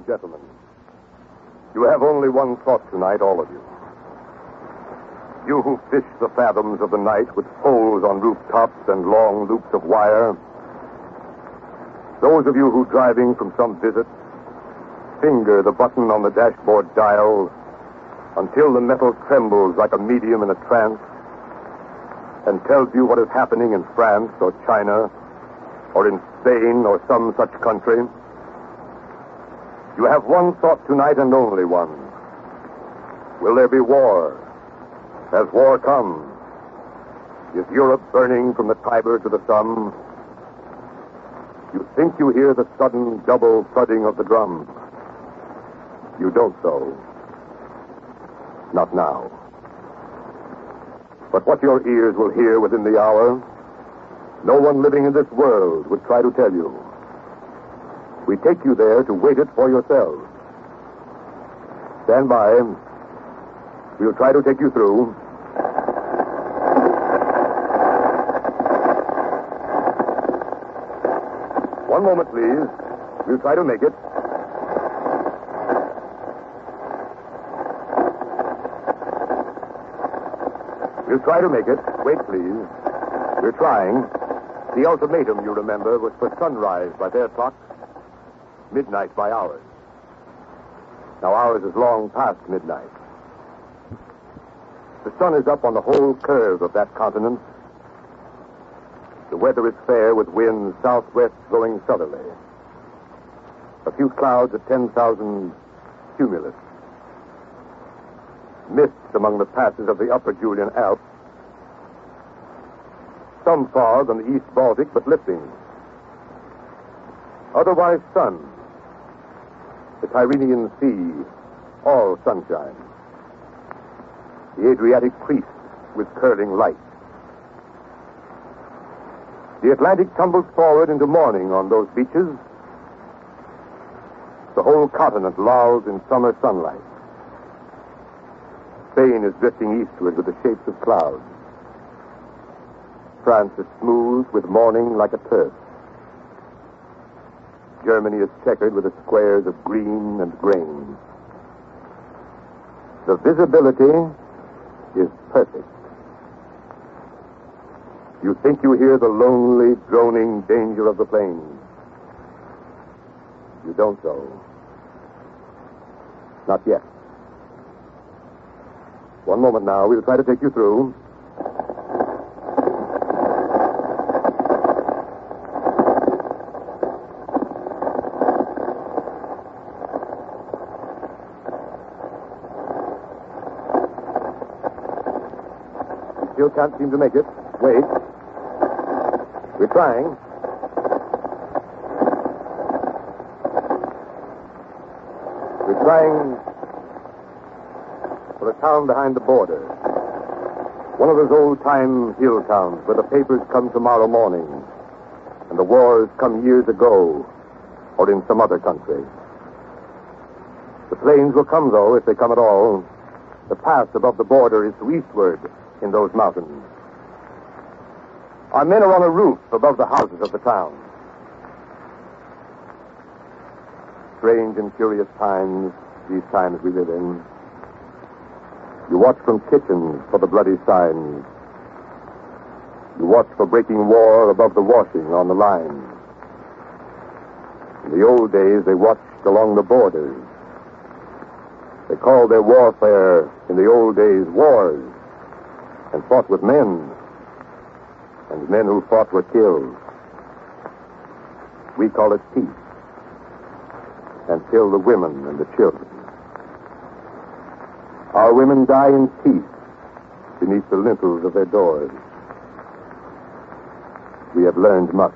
and gentlemen, you have only one thought tonight, all of you. You who fish the fathoms of the night with poles on rooftops and long loops of wire. Those of you who, driving from some visit, finger the button on the dashboard dial until the metal trembles like a medium in a trance and tells you what is happening in France or China or in Spain or some such country. You have one thought tonight and only one. Will there be war? Has war come? Is Europe burning from the Tiber to the Somme? You think you hear the sudden double thudding of the drum. You don't, though. Not now. But what your ears will hear within the hour, no one living in this world would try to tell you. We take you there to wait it for yourselves. Stand by. We'll try to take you through. One moment, please. We'll try to make it. We'll try to make it. Wait, please. We're trying. The ultimatum, you remember, was for sunrise by their clock, midnight by ours. Now ours is long past midnight. The sun is up on the whole curve of that continent. The weather is fair with winds southwest blowing southerly. A few clouds at 10,000 cumulus. Mists among the passes of the upper Julian Alps. Some fog on the East Baltic, but lifting. Otherwise sun. The Tyrrhenian Sea, all sunshine. The Adriatic creased with curling light. The Atlantic tumbles forward into morning on those beaches. The whole continent lolls in summer sunlight. Spain is drifting eastward with the shapes of clouds. France is smooth with morning like a turf. Germany is checkered with the squares of green and grain. The visibility is perfect. You think you hear the lonely, droning danger of the plains. You don't, though. Not yet. One moment now. We'll try to take you through. Still can't seem to make it. Wait. We're trying. We're trying for a town behind the border. One of those old-time hill towns where the papers come tomorrow morning and the wars come years ago or in some other country. The planes will come, though, if they come at all. The pass above the border is to eastward in those mountains. Our men are on a roof above the houses of the town. Strange and curious times, these times we live in. You watch from kitchens for the bloody signs. You watch for breaking war above the washing on the line. In the old days, they watched along the borders. They called their warfare in the old days wars, and fought with men, and men who fought were killed. We call it peace, and kill the women and the children. Our women die in peace beneath the lintels of their doors. We have learned much.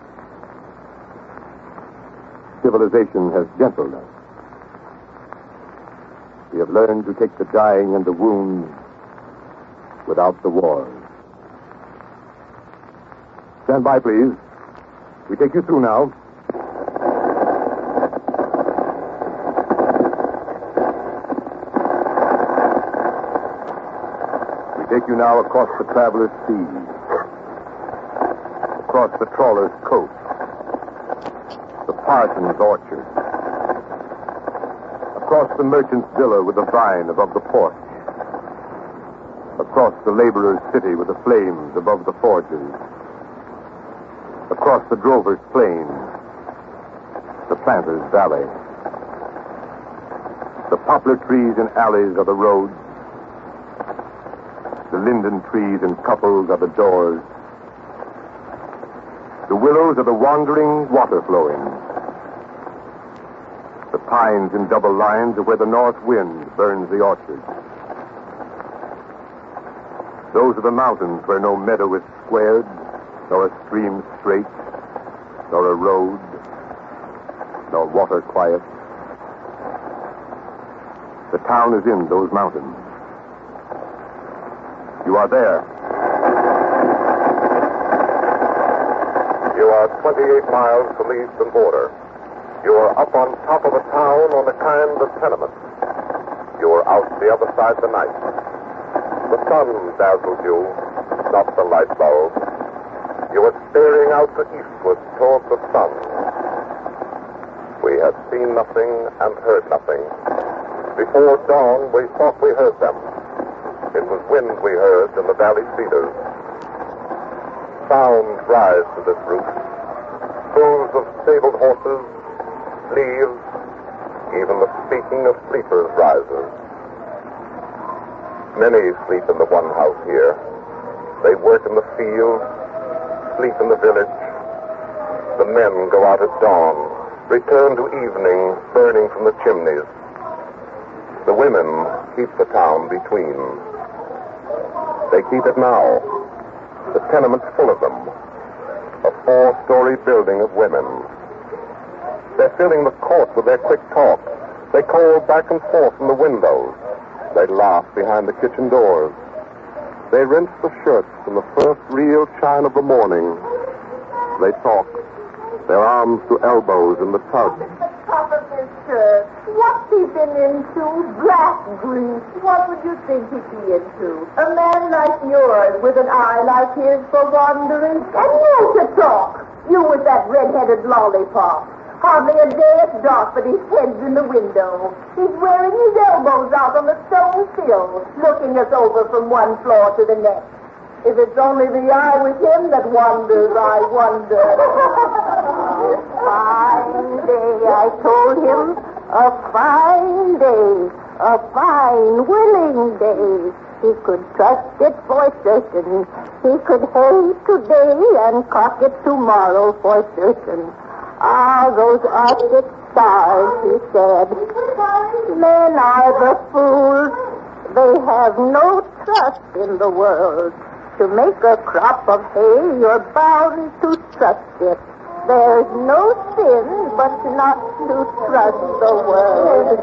Civilization has gentled us. We have learned to take the dying and the wounds without the wars. Stand by, please. We take you through now. We take you now across the traveler's sea, across the trawler's coast, the parson's orchard, Across the merchant's villa with the vine above the porch. Across the laborer's city with the flames above the forges. Across the drover's plain, the planter's valley. The poplar trees in alleys are the roads. The linden trees in couples are the doors. The willows are the wandering water flowing. The pines in double lines are where the north wind burns the orchards. Those are the mountains where no meadow is squared, nor a stream straight, nor a road, nor water quiet. The town is in those mountains. You are there. You are 28 miles from the eastern border. You are up on top of a town on a kind of tenement. You are out the other side of the night. The sun dazzles you, not the light bulb. You are staring out to eastward toward the sun. We had seen nothing and heard nothing. Before dawn, we thought we heard them. It was wind we heard in the valley cedars. Sounds rise to this roof. Hooves of stabled horses, leaves, even the speaking of sleepers rises. Many sleep in the one house here. They work in the field, sleep in the village. The men go out at dawn, return to evening, burning from the chimneys. The women keep the town between. They keep it now. The tenement's full of them. A 4-story building of women. They're filling the court with their quick talk. They call back and forth from the windows. They laugh behind the kitchen doors. They rinse the shirts from the first real shine of the morning. They talk, their arms to elbows in the tub. Top of his shirt. What's he been into? Black grease. What would you think he'd be into? A man like yours with an eye like his for wandering. And you to talk. You with that red-headed lollipop. Hardly a day at dark, but his head's in the window. He's wearing his elbows out on the stone sill, looking us over from one floor to the next. If it's only the eye with him that wanders, I wonder. Fine day, I told him. A fine day. A fine, willing day. He could trust it for certain. He could hay today and cock it tomorrow for certain. Ah, those Arctic stars, he said. Men are the fools. They have no trust in the world. To make a crop of hay, you're bound to trust it. There's no sin but not to trust the world.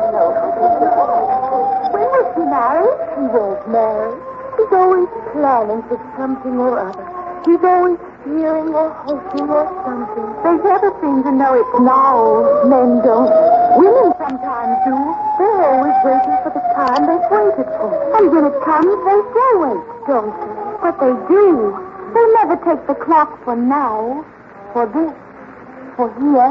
When was he married? He won't marry. He's always planning for something or other. He's always fearing or hoping or something. They never seem to know it now. Men don't. Women sometimes do. They're always waiting for the time they've waited for. And when it comes, they still wait, don't they? But they do. They never take the clock for now, for this, for here.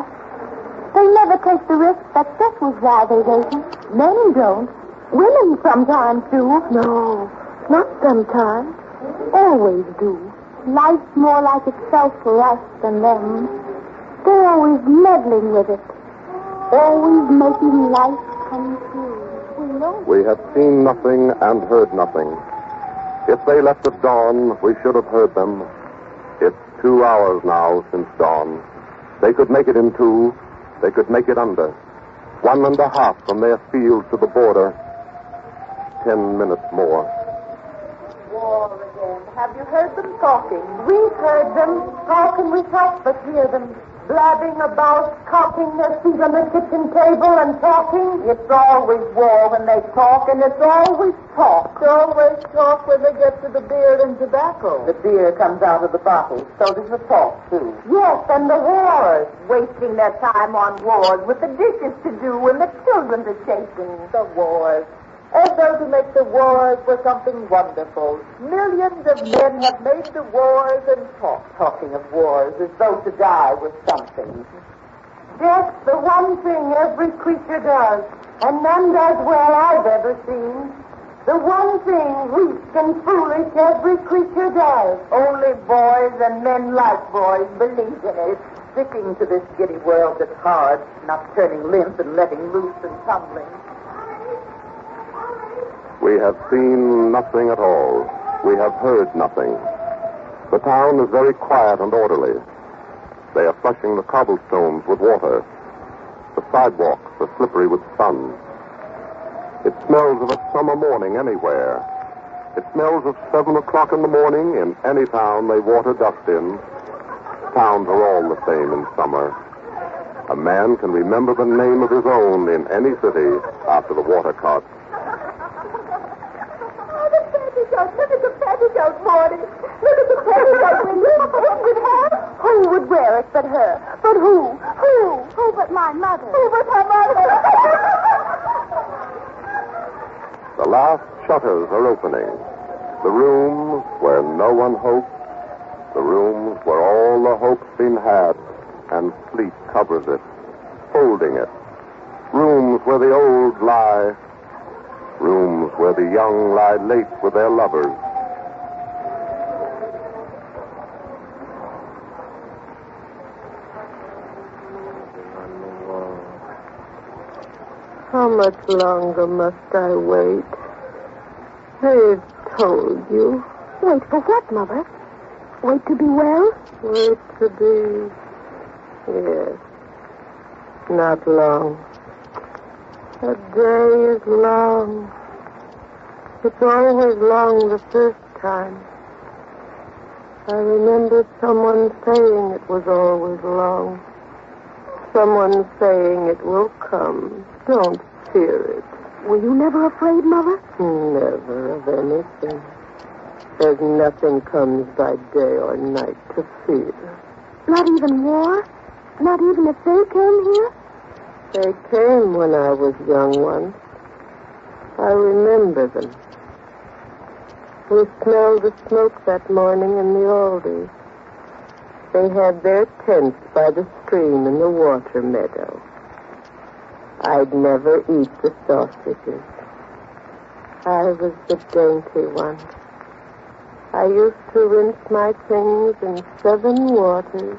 They never take the risk that this was why they waited. Men don't. Women sometimes do. No, not sometimes. Always do. Life's more like itself for us than them. They're always meddling with it. Always making life come true. We have seen nothing and heard nothing. If they left at dawn, we should have heard them. It's 2 hours now since dawn. They could make it in 2. They could make it under. 1.5 from their field to the border. 10 minutes more. War again. Have you heard them talking? We've heard them. How can we help but hear them? Blabbing about, cocking their feet on the kitchen table and talking. It's always war when they talk, and it's always talk. It's always talk when they get to the beer and tobacco. The beer comes out of the bottle, so does the talk, too. Yes, and the wars. Wasting their time on wars with the dishes to do and the children to chasing. The wars. As though to make the wars were something wonderful. Millions of men have made the wars and talking of wars, as though to die was something. Death's the one thing every creature does, and none does well I've ever seen. The one thing weak and foolish every creature does. Only boys and men like boys believe in it. Sticking to this giddy world that's hard, not turning limp and letting loose and tumbling. We have seen nothing at all. We have heard nothing. The town is very quiet and orderly. They are flushing the cobblestones with water. The sidewalks are slippery with sun. It smells of a summer morning anywhere. It smells of 7 o'clock in the morning in any town they water dust in. Towns are all the same in summer. A man can remember the name of his own in any city after the water cart. Oh, the petticoat! Look at the petticoat, Morty! Look at the petticoat we would have! Who would wear it but her? But who? Who? Who but my mother? Who but her mother? The last shutters are opening. The rooms where no one hopes. The rooms where all the hope's been had, and sleep covers it, folding it. Rooms where the old lie. Rooms where the young lie late with their lovers. How much longer must I wait? I've told you. Wait for what, Mother? Wait to be well? Wait to be... Yes. Not long. A day is long. It's always long the first time. I remember someone saying it was always long. Someone saying it will come. Don't fear it. Were you never afraid, Mother? Never of anything. There's nothing comes by day or night to fear. Not even war? Not even if they came here? They came when I was young once. I remember them. We smelled the smoke that morning in the Aldies. They had their tents by the stream in the water meadow. I'd never eat the sausages. I was the dainty one. I used to rinse my things in 7 waters.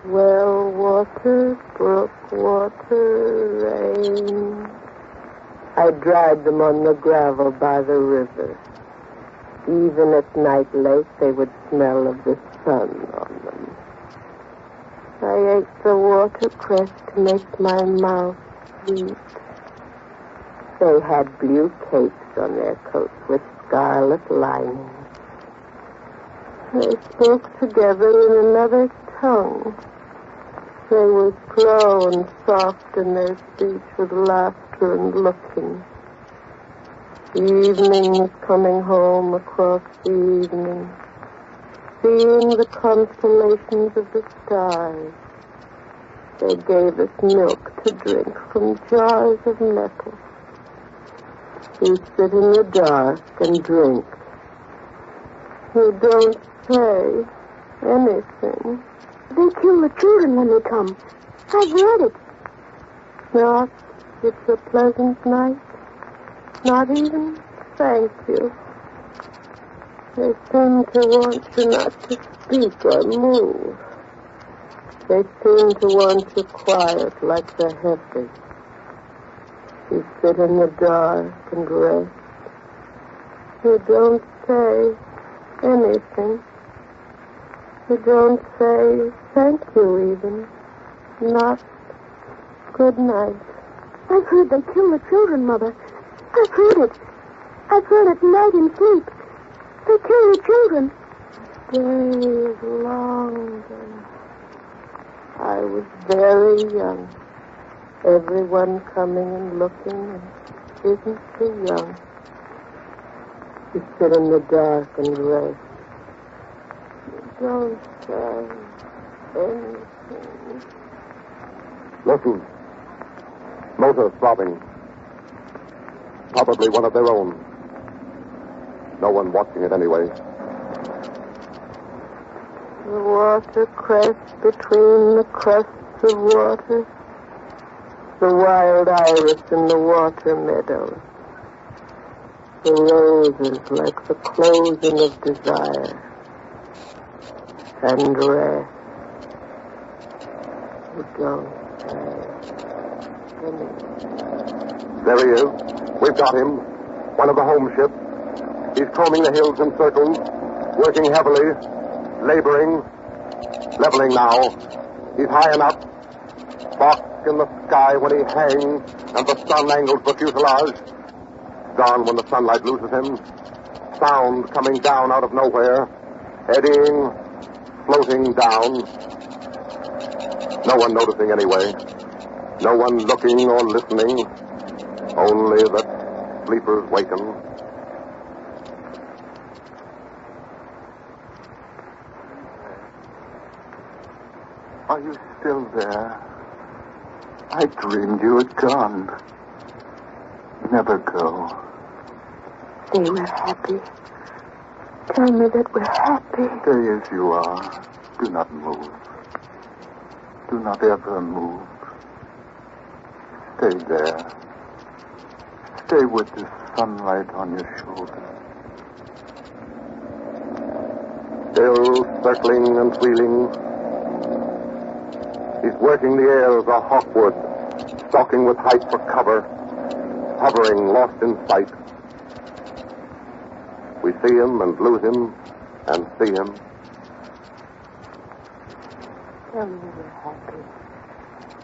Well water, brook water, rain. I dried them on the gravel by the river. Even at night late, they would smell of the sun on them. I ate the watercress to make my mouth sweet. They had blue capes on their coats with scarlet linings. They spoke together in another tongue. They were slow and soft in their speech with laughter and looking. Evenings coming home across the evening, seeing the constellations of the stars. They gave us milk to drink from jars of metal. You sit in the dark and drink. You don't say anything. They kill the children when they come. I've heard it. Not, it's a pleasant night. Not even thank you. They seem to want you not to speak or move. They seem to want you quiet like the heifers. You sit in the dark and rest. You don't say anything. You don't say thank you even. Not good night. I've heard they kill the children, Mother. I've heard it. I've heard it night in sleep. They kill the children. Day is longer. I was very young. Everyone coming and looking, and isn't too young. You sit in the dark and rest. You don't say anything. Listen. Motor throbbing. Probably one of their own. No one watching it anyway. The water crests between the crests The water, the wild iris in the water meadows, the roses like the closing of desire, and rest. You don't have any. There he is. We've got him. One of the home ships. He's combing the hills in circles, working heavily, laboring, leveling now. He's high enough. Sparks in the sky when he hangs, and the sun angles the fuselage. Gone when the sunlight loses him. Sound coming down out of nowhere, eddying, floating down. No one noticing anyway. No one looking or listening. Only that sleepers waken. Are you still there? I dreamed you had gone. Never go. Say we're happy. Tell me that we're happy. Stay as you are. Do not move. Do not ever move. Stay there. Stay with the sunlight on your shoulder. Still circling and wheeling. He's working the air as a hawkwood, stalking with height for cover, hovering, lost in sight. We see him and lose him and see him. Tell me we're happy.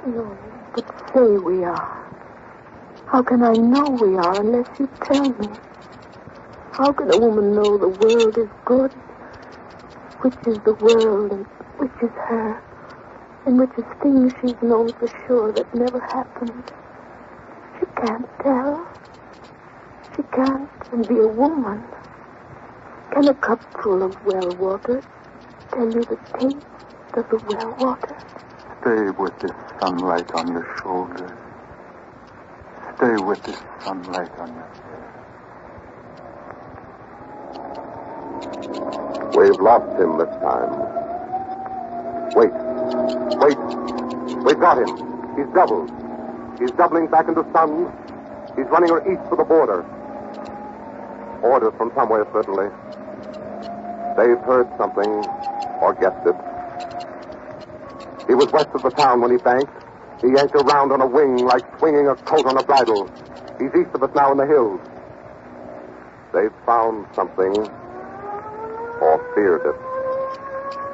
No, but say we are. How can I know we are unless you tell me? How can a woman know the world is good? Which is the world and which is her? And which is things she's known for sure that never happened? She can't tell. She can't and be a woman. Can a cup full of well water tell you the taste of the well water? Stay with this sunlight on your shoulders. Stay with this sunlight on your head. We've lost him this time. Wait. We've got him. He's doubled. He's doubling back into sun. He's running her east for the border. Orders from somewhere, certainly. They've heard something, or guessed it. He was west of the town when he banked. He yanked around on a wing like swinging a colt on a bridle. He's east of us now in the hills. They've found something, or feared it.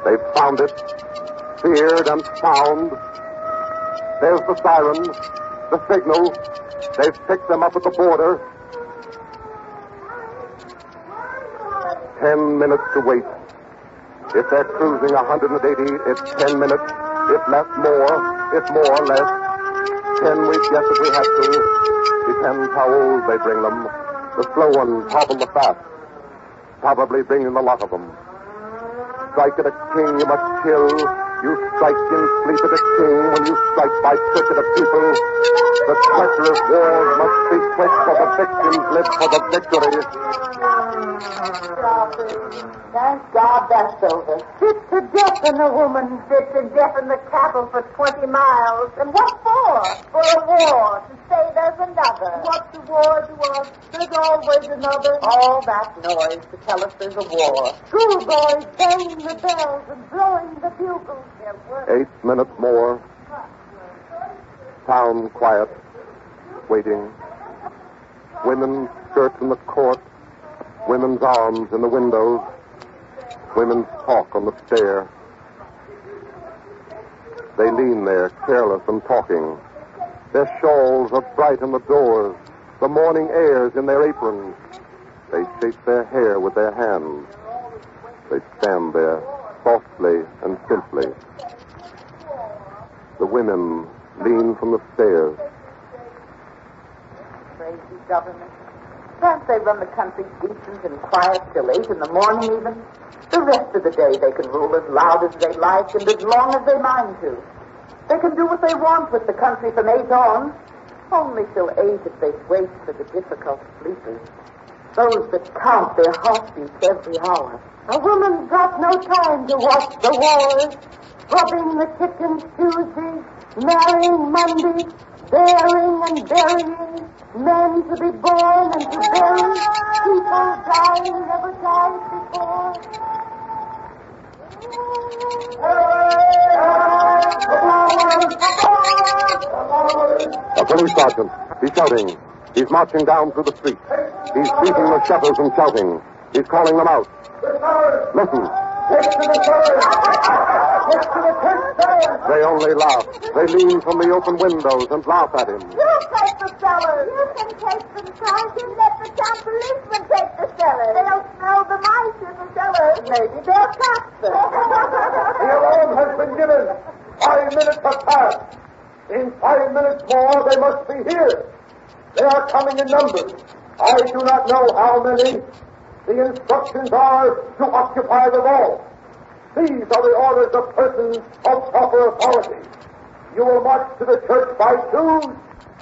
They've found it, feared and found. There's the sirens, the signal. They've picked them up at the border. 10 minutes to wait. If they're cruising 180, it's 10 minutes. If less, more. If more, less. 10 we'd guess if we had to. Depends how old they bring them. The slow ones hobble the fast. Probably bringing the lot of them. Strike at a king you must kill. You strike in sleep at a king when you strike by trick at a people. The treacherous wars must be quick, for the victims live for the victory. Thank God that's over. Fit to death in a woman. Fit to death in the cattle for 20 miles. And what for? For a war. To say there's another. What's a war to us? There's always another. All that noise to tell us there's a war. Schoolboys banging the bells and blowing the bugles. 8 minutes more. Town quiet. Waiting. Women's skirts in the court. Women's arms in the windows. Women's talk on the stair. They lean there, careless and talking. Their shawls are bright on the doors. The morning air's in their aprons. They shape their hair with their hands. They stand there, softly and simply. The women lean from the stairs. Crazy government. Can't they run the country decent and quiet till 8 in the morning even? The rest of the day they can rule as loud as they like and as long as they mind to. They can do what they want with the country from 8 on. Only till 8 if they wait for the difficult sleepers. Those that count their heartbeats every hour. A woman's got no time to watch the wars. Rubbing the chickens Tuesday, marrying Monday, bearing and burying, men to be born and to bury, people dying never died before. A police sergeant. He's shouting. He's marching down through the street. He's beating the shutters and shouting. He's calling them out. Listen. They only laugh. They lean from the open windows and laugh at him. You take the cellars. You can take them, Sergeant. Let the town policemen take the cellars. They'll smell the mice in the cellars. Maybe they'll catch them. The alarm has been given. 5 minutes have passed. In 5 minutes more, they must be here. They are coming in numbers. I do not know how many. The instructions are to occupy the wall. These are the orders of persons of proper authority. You will march to the church by twos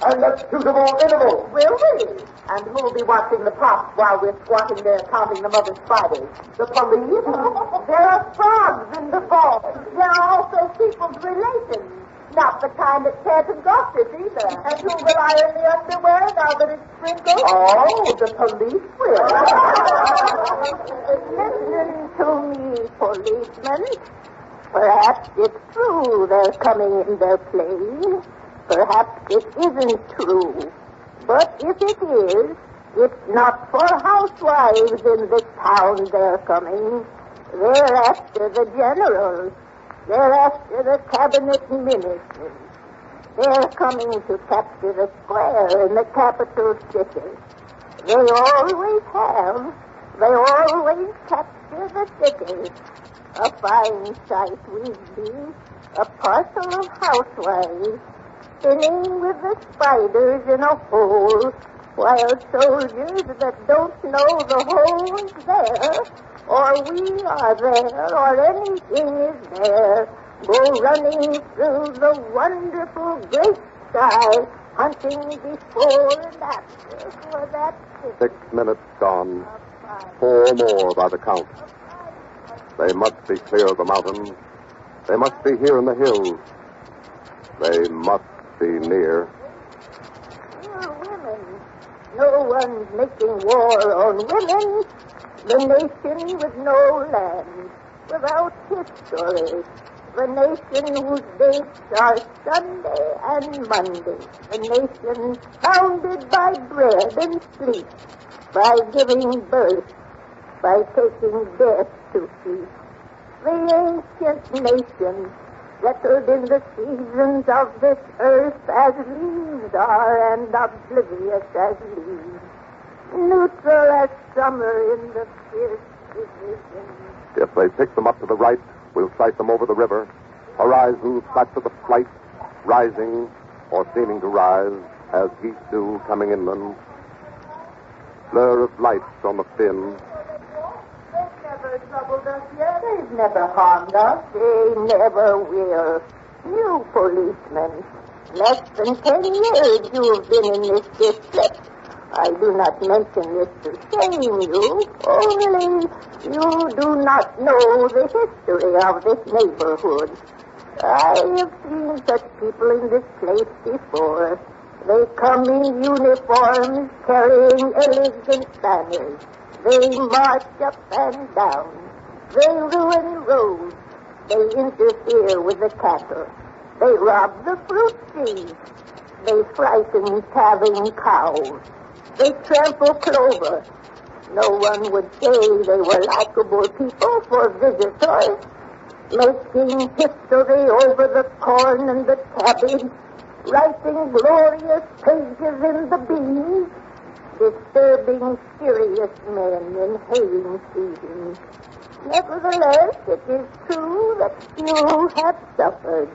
and at suitable intervals. Will we? And who'll be watching the props while we're squatting there counting the mother spiders? The police? There are frogs in the vault. There are also people's relations. Not the kind that can't and gossip either. And who will iron the underwear now that it's sprinkled? Oh, the police will. Listen to me, policeman. Perhaps it's true they're coming in their plane. Perhaps it isn't true. But if it is, it's not for housewives in this town they're coming. They're after the generals. They're after the cabinet ministers. They're coming to capture the square in the capital city. They always have. They always capture the city. A fine sight we'd be, a parcel of housewives, spinning with the spiders in a hole, while soldiers that don't know the hole's there, or we are there, or anything is there, go running through the wonderful great sky, hunting before and after for that city. 6 minutes gone. 4 more by the count. They must be clear of the mountains. They must be here in the hills. They must be near. We're women. No one's making war on women. The nation with no land, without history. The nation whose dates are Sunday and Monday. The nation founded by bread and sleep, by giving birth, by taking death to sleep. The ancient nation, settled in the seasons of this earth as leaves are and oblivious as leaves. Neutral as summer in the fierce division. If they pick them up to the right, we'll sight them over the river. Horizon flat to the flight, rising or seeming to rise as geese do coming inland. Blur of lights on the fin. They've never troubled us yet. They've never harmed us. They never will. You policemen, less than 10 years you've been in this district. I do not mention this to shame you, only you do not know the history of this neighborhood. I have seen such people in this place before. They come in uniforms carrying elegant banners. They march up and down. They ruin roads. They interfere with the cattle. They rob the fruit trees. They frighten calving cows. They trample clover. No one would say they were likable people for visitors, making history over the corn and the cabbage, writing glorious pages in the beans, disturbing serious men in haying season. Nevertheless, it is true that few have suffered.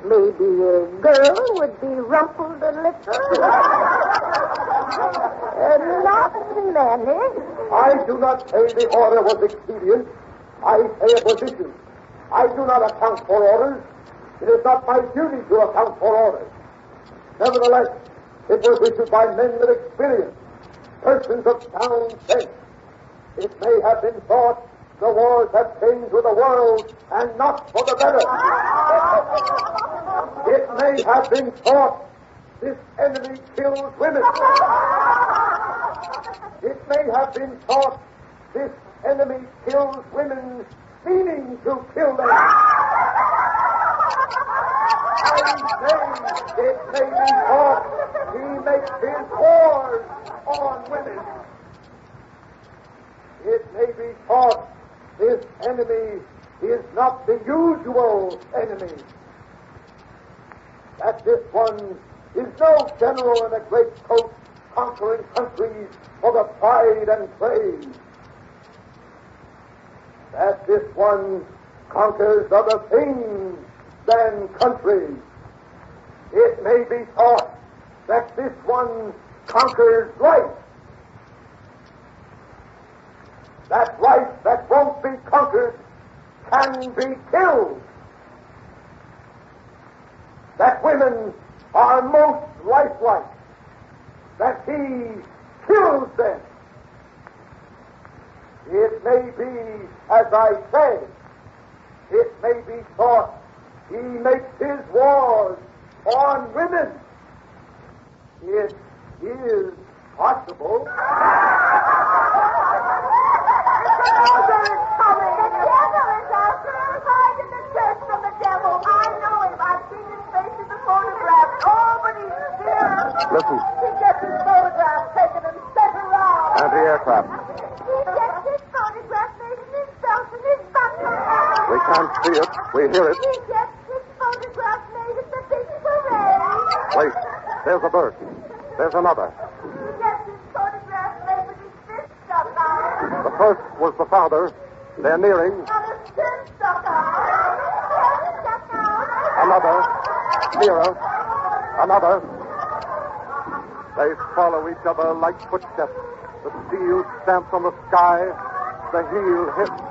Maybe a girl would be rumpled a little. Not many. I do not say the order was expedient. I say it was issued. I do not account for orders. It is not my duty to account for orders. Nevertheless, it was issued by men with experience. persons of sound sense. It may have been thought the wars have changed with the world and not for the better. It may have been thought this enemy kills women. It may have been thought this enemy kills women meaning to kill them. I say it may be thought he makes his wars on women. It may be thought this enemy is not the usual enemy. That this one is no general in a great coat conquering countries for the pride and praise. That this one conquers other things than country. It may be thought that this one conquers life. That life that won't be conquered can be killed. That women are most lifelike. That he kills them. It may be, as I say, it may be thought he makes his wars on women. It is possible. Listen. He gets his photograph taken and sent around. Anti-aircraft. He gets his photograph made in himself and his butler. We can't see it. We hear it. He gets his photograph made at the big parade. Wait. There's a bird. There's another. He gets his photograph made with his fist stuck out. The first was the father. They're nearing. And his chin stuck out. His stuck out. Another. Nearer. Another. They follow each other like footsteps. The steel stamps on the sky. The heel hits.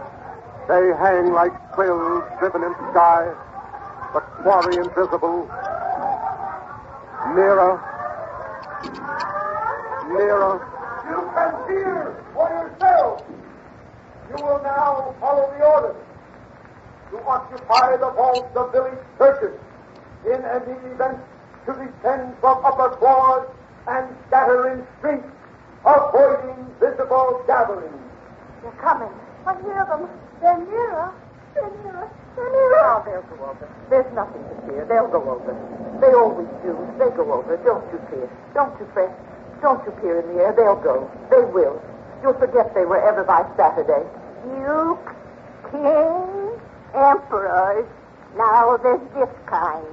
They hang like quills driven in sky. The quarry invisible. Nearer. Nearer. You can hear for yourself. You will now follow the orders to occupy the vaults of village churches, in any event to descend from upper floors and scatter in streets, avoiding visible gatherings. They're coming. I hear them. They're nearer. They're nearer. They're nearer. Oh, they'll go over. There's nothing to fear. They'll go over. They always do. They go over. Don't you fear. Don't you fret. Don't you peer in the air. They'll go. They will. You'll forget they were ever by Saturday. Dukes, kings, emperors. Now there's this kind.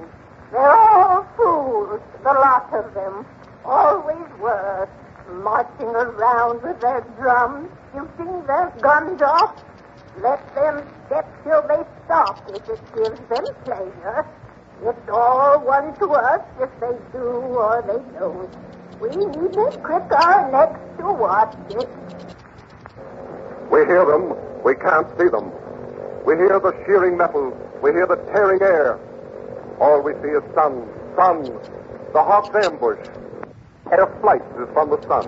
They're all fools, the lot of them. Always were. Marching around with their drums, shooting their guns off. Let them step till they stop if it gives them pleasure. It's all one to us if they do or they don't. We needn't crick our necks to watch it. We hear them. We can't see them. We hear the shearing metal. We hear the tearing air. All we see is sun. Sun. The hawk's ambush. Their flight is from the sun.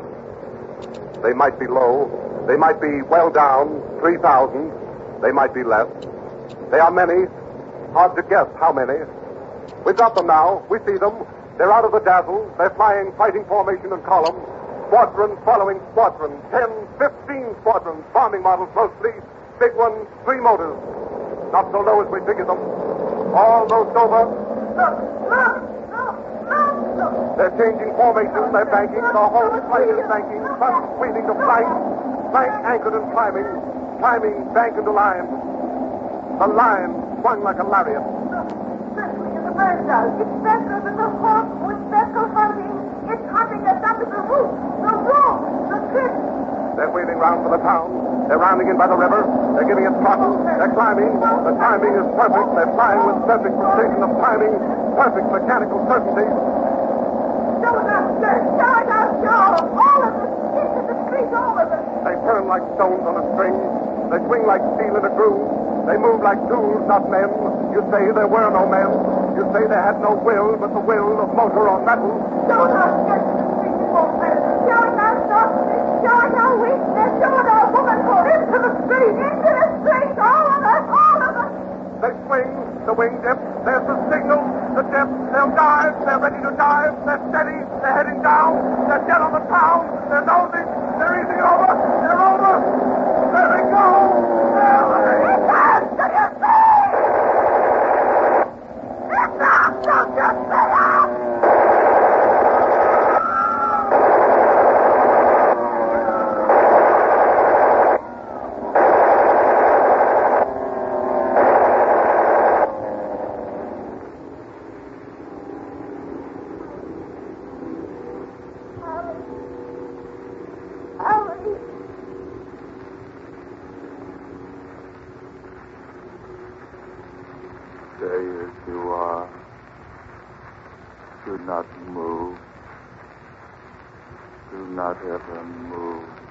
They might be low. They might be well down, 3,000. They might be less. They are many. Hard to guess how many. We've got them now. We see them. They're out of the dazzle. They're flying, fighting formation and column. Squadron following squadron. 10, 15 squadrons. Bombing models mostly. Big ones, 3 motors. Not so low as we figured them. Almost over. They're changing formations. They're banking. The whole flight is banking. Sun sweeping to flank. Flank anchored and climbing. Climbing bank into line. The line swung like a lariat. It's better than the hawk with vessel hunting. It's hunting us under the roof. The roof. The cliff. They're wheeling round for the town. They're rounding in by the river. They're giving it throttle. They're climbing. The timing is perfect. They're flying with perfect precision of timing. Perfect mechanical certainty. Show it us, sir. Show it us, Joe. All of us. Into the street, all of us. They turn like stones on a string. They swing like steel in a groove. They move like tools, not men. You say there were no men. You say they had no will, but the will of motor or metal. Show it us. Get to the street, you won't let us. Show it us, They're showing our womanhood into the street, all of us, all of us. They swing, the wing dips, there's the signal, the dip, they'll dive, they're ready to dive, they're steady, they're heading down, they're dead on the pound, they're nosing, they're easing over, they're over, there they go, there they go. To your feet! It's up, don't you see it? Stay as you are. Do not move. Do not ever move.